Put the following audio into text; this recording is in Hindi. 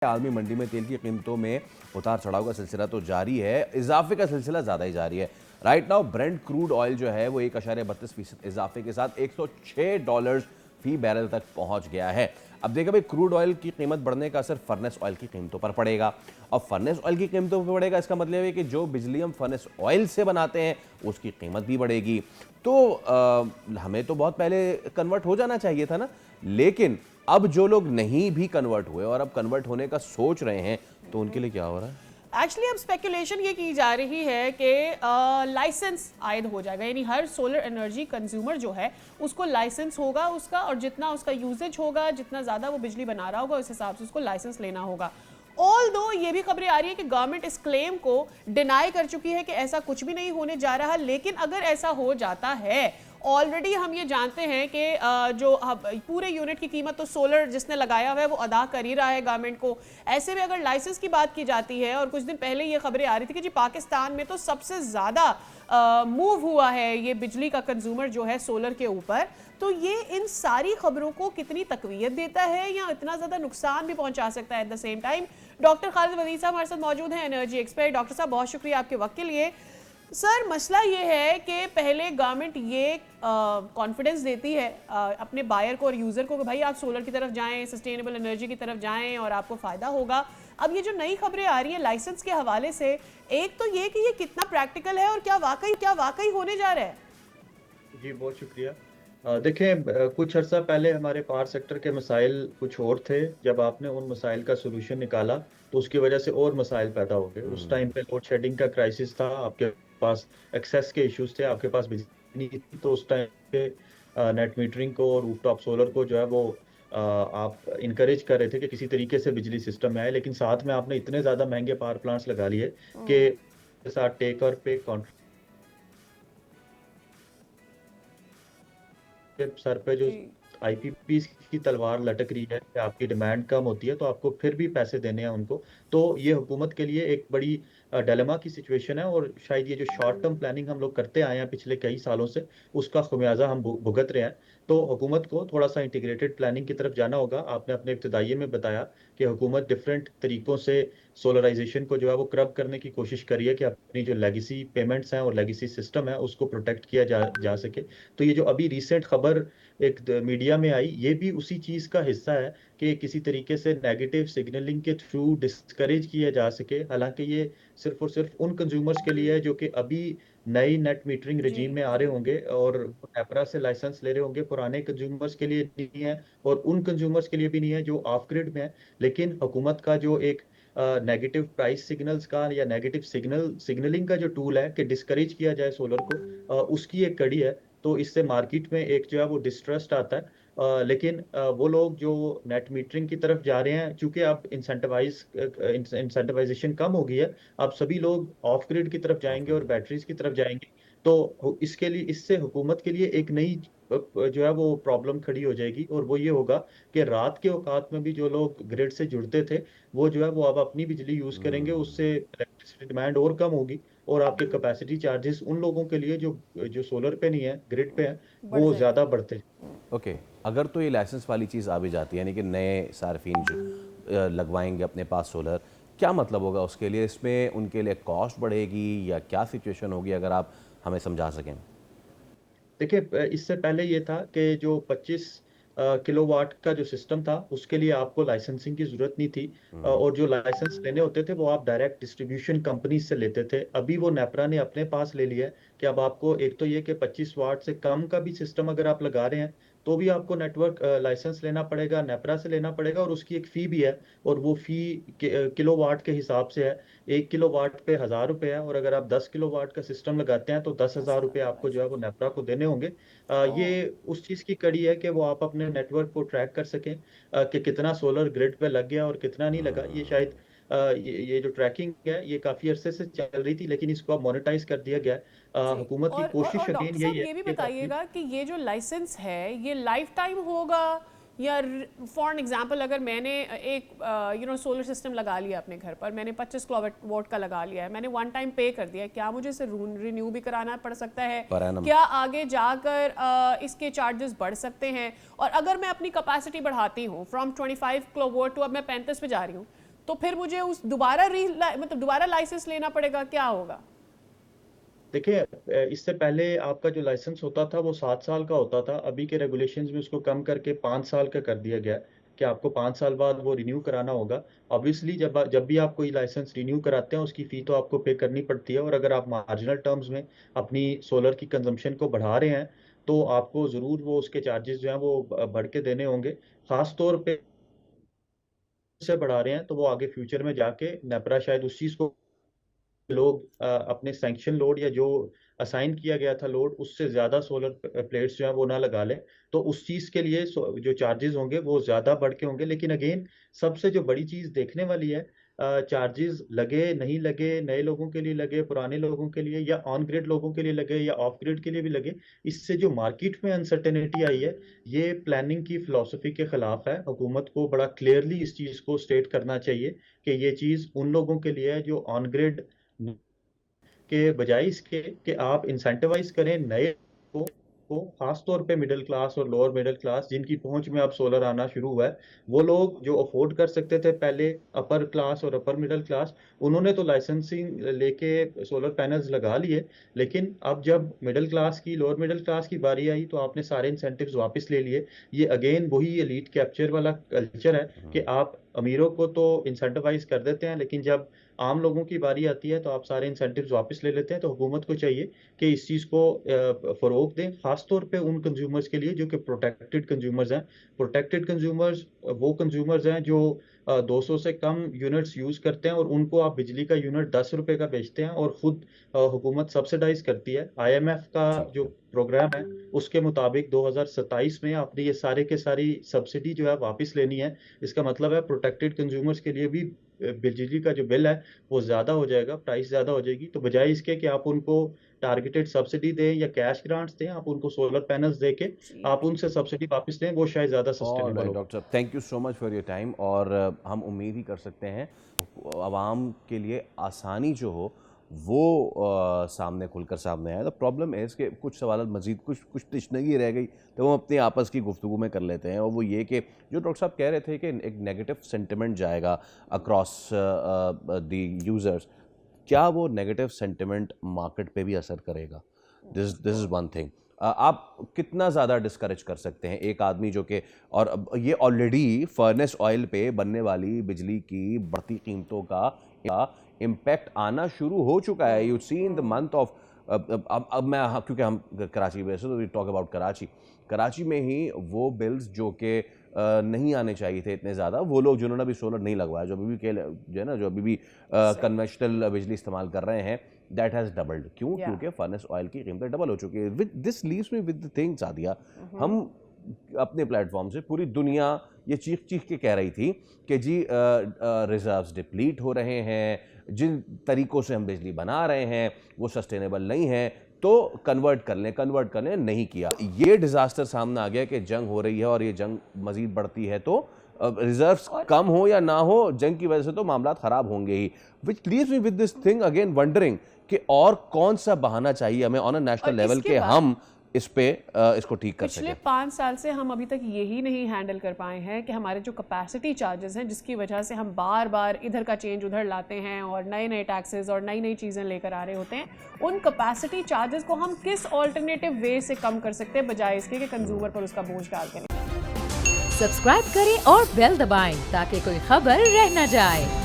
आलमी मंडी में तेल की कीमतों में उतार चढ़ाव का सिलसिला तो जारी है, इजाफे का सिलसिला ज़्यादा ही जारी है। Right now Brent crude oil जो है वो 1.32% इजाफे के साथ $106 फी बैरल तक पहुंच गया है। अब देखा भाई, क्रूड ऑयल की कीमत बढ़ने का असर फर्नेस ऑयल की कीमतों पर पड़ेगा, और फर्नेस ऑयल की कीमतों पर पड़ेगा इसका मतलब है कि जो बिजली हम फर्नेस ऑयल से बनाते हैं उसकी कीमत भी बढ़ेगी। तो हमें तो बहुत पहले कन्वर्ट हो जाना चाहिए था ना, लेकिन अब जो लोग नहीं भी कन्वर्ट हुए और अब कन्वर्ट होने का सोच रहे हैं तो उनके लिए क्या हो रहा है? एक्चुअली अब स्पेकुलेशन ये की जा रही है कि लाइसेंस आयद हो जाएगा, यानी हर सोलर एनर्जी कंज्यूमर जो है उसको लाइसेंस होगा उसका, और जितना उसका यूजेज होगा, जितना ज़्यादा वो बिजली बना रहा होगा उस हिसाब से उसको लाइसेंस लेना होगा। ऑल दो ये भी खबरें आ रही है कि गवर्नमेंट इस क्लेम को डिनाई कर चुकी है कि ऐसा कुछ भी नहीं होने जा रहा, लेकिन अगर ऐसा हो जाता है, ऑलरेडी हम ये जानते हैं कि जो पूरे यूनिट की कीमत तो सोलर जिसने लगाया हुआ है वो अदा कर ही रहा है गवर्नमेंट को। ऐसे में अगर लाइसेंस की बात की जाती है, और कुछ दिन पहले ये खबरें आ रही थी कि जी पाकिस्तान में तो सबसे ज़्यादा मूव हुआ है ये बिजली का कंज्यूमर जो है सोलर के ऊपर, तो ये इन सारी खबरों को कितनी तकवीत देता है या इतना ज़्यादा नुकसान भी पहुंचा सकता है at the same time. Doctor Khalid Wadeed साहब हमारे साथ मौजूद हैं, एनर्जी एक्सपर्ट। डॉक्टर साहब बहुत शुक्रिया आपके वक्त के लिए। सर, मसला ये है कि पहले गवर्नमेंट ये कॉन्फिडेंस देती है अपने बायर को और यूज़र को कि भाई आप सोलर की तरफ जाएं, सस्टेनेबल एनर्जी की तरफ जाएं और आपको फ़ायदा होगा। अब ये जो नई खबरें आ रही है लाइसेंस के हवाले से, एक तो ये कि ये कितना प्रैक्टिकल है और क्या वाकई होने जा रहा है? जी बहुत शुक्रिया। देखें, कुछ अर्सा पहले हमारे पावर सेक्टर के मसाइल कुछ और थे। जब आपने उन मसाइल का सोल्यूशन निकाला तो उसकी वजह से और मसाइल पैदा हो गए। उस टाइम पे लोड शेडिंग का क्राइसिस था, आपके पास एक्सेस के इश्यूज थे, आपके पास बिजली नहीं थी, तो उस टाइम पे नेट मीटरिंग को और रूफटॉप सोलर को जो है वो आप इनकरेज कर रहे थे कि किसी तरीके से बिजली सिस्टम में आए। लेकिन साथ में आपने इतने ज्यादा महंगे पावर प्लांट्स लगा लिए कि साथ टेक और पे सर पे जो आईपीपी की तलवार लटक रही है कि आपकी डिमांड कम होती है तो आपको फिर भी पैसे देने हैं उनको। तो ये हुकूमत के लिए एक बड़ी डिलेमा की सिचुएशन है, और शायद ये जो शॉर्ट टर्म प्लानिंग हम लोग करते आए हैं पिछले कई सालों से उसका खुमियाजा हम भुगत रहे हैं। तो हुकूमत को थोड़ा सा इंटीग्रेटेड प्लानिंग की तरफ जाना होगा। आपने अपने इब्तिदाइये में बताया कि हुकूमत डिफरेंट तरीकों से सोलराइजेशन को जो है वो क्रब करने की कोशिश करी है कि अपनी जो लेगेसी पेमेंट्स हैं और लेगेसी सिस्टम है उसको प्रोटेक्ट किया जा सके। तो ये जो अभी रिसेंट खबर एक मीडिया में आई, ये भी उसी चीज का हिस्सा है कि किसी तरीके से नेगेटिव सिग्नलिंग के थ्रू डिस्करेज किया जा सके। हालांकि ये सिर्फ और सिर्फ उन कंज्यूमर्स के लिए है जो कि अभी नई नेट मीटरिंग रिजीम में आ रहे होंगे और नेपरा से लाइसेंस ले रहे होंगे। पुराने कंज्यूमर्स के लिए नहीं है और उन कंज्यूमर्स के लिए भी नहीं है जो ऑफ ग्रिड में है। लेकिन हुकूमत का जो एक नेगेटिव प्राइस सिग्नल्स का या नेगेटिव सिग्नलिंग का जो टूल है कि डिस्करेज किया जाए सोलर को, उसकी एक कड़ी है। तो इससे मार्केट में एक जो है वो डिस्ट्रस्ट आता है। लेकिन वो लोग जो नेट मीटरिंग की तरफ जा रहे हैं, चूंकि अब इंसेंटिवाइजेशन कम हो गई है, अब सभी लोग ऑफ ग्रिड की तरफ जाएंगे और बैटरीज की तरफ जाएंगे। तो इसके लिए, इससे हुकूमत के लिए एक नई जो है वो प्रॉब्लम खड़ी हो जाएगी, और वो ये होगा कि रात के औकात में भी जो लोग ग्रिड से जुड़ते थे वो जो है वो अब अपनी बिजली यूज करेंगे, उससे इलेक्ट्रिसिटी डिमांड और कम होगी, और आपके कैपेसिटी चार्जेस उन लोगों के लिए जो जो सोलर पे नहीं है, ग्रिड पे है, बढ़ वो जाएंगे। ज्यादा बढ़ते हैं। ओके, अगर तो ये लाइसेंस वाली चीज़ आ भी जाती है, यानी कि नए सार्फिन जो लगवाएंगे अपने पास सोलर, क्या मतलब होगा उसके लिए? इसमें उनके लिए कॉस्ट बढ़ेगी या क्या सिचुएशन होगी, अगर आप हमें समझा सकें। देखिए, इससे पहले ये था कि जो 25 किलोवाट का जो सिस्टम था उसके लिए आपको लाइसेंसिंग की जरूरत नहीं थी, और जो लाइसेंस लेने होते थे वो आप डायरेक्ट डिस्ट्रीब्यूशन कंपनी से लेते थे। अभी वो नेपरा ने अपने पास ले लिया है कि अब आपको एक तो ये कि 25 वाट से कम का भी सिस्टम अगर आप लगा रहे हैं तो भी आपको नेटवर्क लाइसेंस लेना पड़ेगा, नेपरा से लेना पड़ेगा, और उसकी एक फी भी है, और वो फी किलोवाट के हिसाब से है। 1 किलोवाट पे 1000 रुपये है, और अगर आप 10 किलोवाट का सिस्टम लगाते हैं तो 10,000 रुपये आपको जो है वो नेपरा को देने होंगे। ये उस चीज की कड़ी है कि वो आप अपने नेटवर्क को ट्रैक कर सकें कि कितना सोलर ग्रिड पे लग गया और कितना नहीं लगा। ये शायद ये जो ट्रैकिंग है ये काफी अरसे से चल रही थी, लेकिन इसको अब मोनेटाइज कर दिया गया है। जी, हुकूमत की और कोशिश डॉक्टर अगेन साहब यही है ये भी कि वो अपनी। बताइएगा कि ये जो लाइसेंस है ये लाइफ टाइम होगा, या फॉर एग्जांपल अगर मैंने एक सोलर सिस्टम लगा लिया अपने घर पर, मैंने 25 किलोवाट का लगा लिया है, मैंने वन टाइम पे कर दिया है, क्या मुझे इसे रिन्यू भी कराना पड़ सकता है? Per annum. क्या आगे जाकर इसके चार्जेस बढ़ सकते हैं? और अगर मैं अपनी कैपेसिटी बढ़ाती हूँ फ्रॉम 25 किलोवाट टू अब मैं 35 पे जा रही हूँ, तो फिर मुझे उस दोबारा लाइसेंस लेना पड़ेगा, क्या होगा? देखिए, इससे पहले आपका जो लाइसेंस होता था वो 7 साल का होता था। अभी के रेगुलेशंस में उसको कम करके 5 साल का कर दिया गया है कि आपको 5 साल बाद वो रिन्यू कराना होगा। ऑब्वियसली जब भी आप कोई लाइसेंस रिन्यू कराते हैं उसकी फ़ी तो आपको पे करनी पड़ती है, और अगर आप मार्जिनल टर्म्स में अपनी सोलर की कंजम्पशन को बढ़ा रहे हैं तो आपको ज़रूर वो उसके चार्जेस जो हैं वो बढ़ के देने होंगे। ख़ास तौर पे से बढ़ा रहे हैं तो वो आगे फ्यूचर में जाके नेपरा शायद उस चीज़ को लोग अपने सैंक्शन लोड या जो असाइन किया गया था लोड उससे ज़्यादा सोलर प्लेट्स जो है वो ना लगा लें, तो उस चीज़ के लिए जो चार्जेस होंगे वो ज़्यादा बढ़ के होंगे। लेकिन अगेन सबसे जो बड़ी चीज़ देखने वाली है, चार्जेस लगे नहीं लगे, नए लोगों के लिए लगे, पुराने लोगों के लिए, या ऑन ग्रिड लोगों के लिए लगे या ऑफ ग्रिड के लिए भी लगे, इससे जो मार्केट में अनसर्टेनिटी आई है ये प्लानिंग की फिलॉसफी के खिलाफ है। हुकूमत को बड़ा क्लियरली इस चीज़ को स्टेट करना चाहिए कि ये चीज़ उन लोगों के लिए है जो ऑन ग्रिड के बजाय इसके कि आप इंसेंटिवाइज करें नए को खास तौर पे मिडिल क्लास और लोअर मिडिल क्लास जिनकी पहुंच में अब सोलर आना शुरू हुआ है, वो लोग जो अफोर्ड कर सकते थे पहले, अपर क्लास और अपर मिडिल क्लास, उन्होंने तो लाइसेंसिंग लेके सोलर पैनल्स लगा लिए। लेकिन अब जब मिडिल क्लास की, लोअर मिडिल क्लास की बारी आई तो आपने सारे इंसेंटिव्स वापस ले लिए। ये अगेन वही एलीट कैप्चर वाला कल्चर है कि आप अमीरों को तो इंसेंटिवाइज कर देते हैं लेकिन जब आम लोगों की बारी आती है तो आप सारे इंसेंटिव्स वापस ले लेते हैं। तो हुकूमत को चाहिए कि इस चीज़ को फ़रोग दें, खास तौर पे उन कंज्यूमर्स के लिए जो कि प्रोटेक्टेड कंज्यूमर्स हैं। प्रोटेक्टेड कंज्यूमर्स वो कंज्यूमर्स हैं जो 200 से कम यूनिट्स यूज़ करते हैं और उनको आप बिजली का यूनिट 10 रुपए का बेचते हैं और ख़ुद हुकूमत सब्सिडाइज करती है। IMF का जो प्रोग्राम है उसके मुताबिक 2027 में आपने ये सारे के सारी सब्सिडी जो है वापस लेनी है। इसका मतलब है प्रोटेक्टेड कंज्यूमर्स के लिए भी बिजली का जो बिल है वो ज़्यादा हो जाएगा, प्राइस ज़्यादा हो जाएगी। तो बजाय इसके कि आप उनको टारगेटेड सब्सिडी दें या कैश ग्रांट्स दें, आप उनको सोलर पैनल्स दे के आप उनसे सब्सिडी वापस लें, वो शायद ज़्यादा सस्टेनेबल हो। डॉक्टर साहब, thank you so much for your time. और हम उम्मीद ही कर सकते हैं आवाम के लिए आसानी जो हो वो सामने खुलकर सामने आए। द प्रॉब्लम है कि कुछ सवाल मज़ीद कुछ तशनगी रह गई तो वो अपनी आपस की गुफ्तगू में कर लेते हैं, और वो ये कि जो डॉक्टर साहब कह रहे थे कि एक नेगेटिव सेंटिमेंट जाएगा अक्रॉस द यूज़र्स, क्या वो नेगेटिव सेंटिमेंट मार्केट पे भी असर करेगा? This is one thing. आप कितना ज़्यादा डिस्करेज कर सकते हैं एक आदमी जो कि, और ये ऑलरेडी फर्नेस ऑयल पे बनने वाली बिजली की बढ़ती कीमतों का इम्पैक्ट आना शुरू हो चुका है। You see in the month of, अब मैं, क्योंकि हम कराची में, तो वी टॉक अबाउट कराची में ही वो बिल्स जो कि नहीं आने चाहिए थे इतने ज़्यादा, वो लोग जिन्होंने अभी सोलर नहीं लगवाया, जो अभी भी कन्वेंशनल बिजली इस्तेमाल कर रहे हैं, दैट हैज़ डबल्ड। क्यों? क्योंकि फर्नेस ऑयल की कीमतें डबल हो चुकी है। With this leaves me with the thing Sadia, हम अपने प्लेटफॉर्म से पूरी दुनिया ये चीख के कह रही थी कि जी रिजर्व्स डिप्लीट हो रहे हैं, जिन तरीक़ों से हम बिजली बना रहे हैं वो सस्टेनेबल नहीं है, तो कन्वर्ट कर लें, नहीं किया। ये डिज़ास्टर सामने आ गया कि जंग हो रही है और ये जंग मज़ीद बढ़ती है तो रिजर्व्स कम हो या ना हो, जंग की वजह से तो मामला ख़राब होंगे ही। Which leaves me with this thing again wondering कि और कौन सा बहाना चाहिए हमें ऑन अ नेशनल लेवल के हम इसको ठीक कर सकें। पिछले 5 साल से हम अभी तक यही नहीं हैंडल कर पाए हैं कि हमारे जो कैपेसिटी चार्जेस हैं, जिसकी वजह से हम बार बार इधर का चेंज उधर लाते हैं और नए नए टैक्सेस और नई नई चीज़ें लेकर आ रहे होते हैं, उन कैपेसिटी चार्जेस को हम किस ऑल्टरनेटिव वे से कम कर सकते हैं बजाय इसके कि कंज्यूमर पर उसका बोझ डालते हैं। सब्सक्राइब करें और बेल दबाएं ताकि कोई खबर रह न जाए।